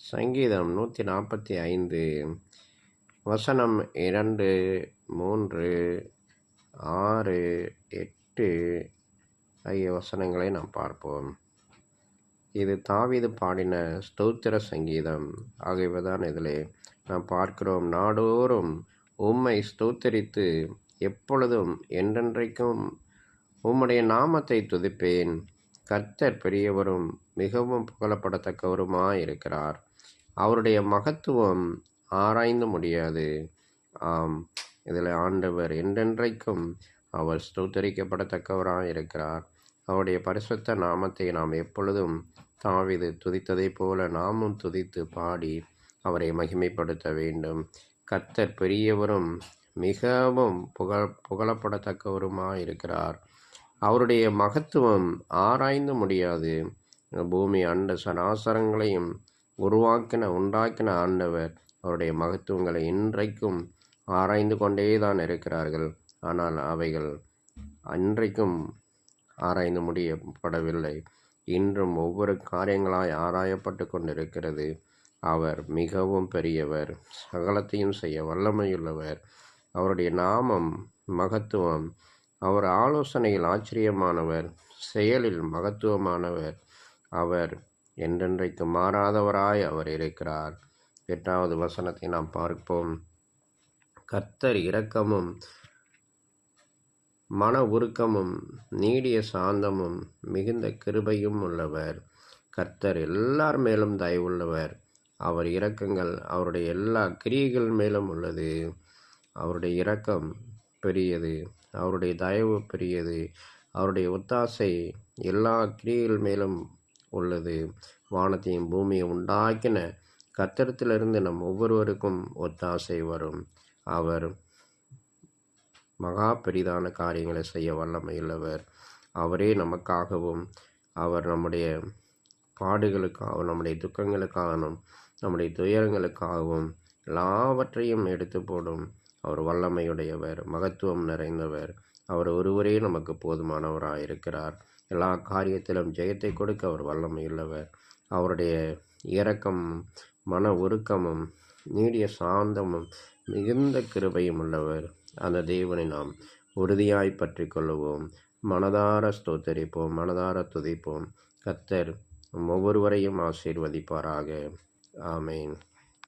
சங்கீதம் 145 வசனம் 2, 3, 6, 8 ஆகிய வசனங்களை நாம் பார்ப்போம். இது தாவீது பாடின ஸ்தோத்திர சங்கீதம் ஆகியவதான் இதிலே நாம் பார்க்கிறோம். நாடோறும் உம்மை ஸ்தோத்தரித்து எப்பொழுதும் என்றென்றைக்கும் உம்முடைய நாமத்தை துதிப்பேன். கர்த்தர் பெரியவரும் மிகவும் புகழப்படத்தக்கவருமாயிருக்கிறார். அவருடைய மகத்துவம் ஆராய்ந்து முடியாது. ஆம், இதில் ஆண்டவர் என்றென்றைக்கும் அவர் ஸ்தோத்தரிக்கப்படத்தக்கவராயிருக்கிறார். அவருடைய பரிசுத்த நாமத்தை நாம் எப்பொழுதும் தாவீது துதித்ததைப் போல நாமும் துதித்து பாடி அவரை மகிமைப்படுத்த வேண்டும். கர்த்தர் பெரியவரும் மிகவும் புகழப்படத்தக்கவருமாயிருக்கிறார். அவருடைய மகத்துவம் ஆராய்ந்து முடியாது. பூமி அண்ட சராசரங்களையும் உண்டாக்கின ஆண்டவர் அவருடைய மகத்துவங்களை இன்றைக்கும் ஆராய்ந்து கொண்டே தான் இருக்கிறார்கள். ஆனால் அவைகள் அன்றைக்கும் ஆராய்ந்து முடியப்படவில்லை. இன்றும் ஒவ்வொரு காரியங்களாய் ஆராயப்பட்டு கொண்டிருக்கிறது. அவர் மிகவும் பெரியவர், சகலத்தையும் செய்ய வல்லமையுள்ளவர். அவருடைய நாமம் மகத்துவம். அவர் ஆலோசனையில் ஆச்சரியமானவர், செயலில் மகத்துவமானவர். அவர் என்றென்றைக்கு மாறாதவராய் அவர் இருக்கிறார். 8வது வசனத்தை நாம் பார்ப்போம். கர்த்தர் இரக்கமும் மன உருக்கமும் நீடிய சாந்தமும் மிகுந்த கிருபையும் உள்ளவர். கர்த்தர் எல்லார் மேலும் தயவுள்ளவர். அவர் இரக்கங்கள் அவருடைய எல்லா கிரியைகள் மேலும் உள்ளது. அவருடைய இரக்கம் பெரியது, அவருடைய தயவு பெரியது, அவருடைய ஒத்தாசை எல்லா கிரியைகள் மேலும் உள்ளது. வானத்தையும் பூமியை உண்டாக்கின கர்த்தரிடத்திலிருந்து நம் ஒவ்வொருவருக்கும் ஒத்தாசை வரும். அவர் மகா பெரிதான காரியங்களை செய்ய வல்லமையுள்ளவர். அவரே நமக்காகவும் அவர் நம்முடைய பாடுகளுக்காகவும் நம்முடைய துக்கங்களுக்காகவும் நம்முடைய துயரங்களுக்காகவும் எல்லாவற்றையும் எடுத்து போடும் அவர் வல்லமையுடையவர், மகத்துவம் நிறைந்தவர். அவர் ஒருவரே நமக்கு போதுமானவராயிருக்கிறார். எல்லா காரியத்திலும் ஜெயத்தை கொடுக்க அவர் வல்லமையுள்ளவர். அவருடைய இரக்கமும் மன உருக்கமும் நீடிய சாந்தமும் மிகுந்த கிருபையும் உள்ளவர். அந்த தேவனை நாம் உறுதியாய் பற்றி கொள்ளுவோம். மனதார ஸ்தோத்தரிப்போம், மனதார துதிப்போம். கர்த்தர் ஒவ்வொருவரையும் ஆசீர்வதிப்பாராக. ஆமேன்.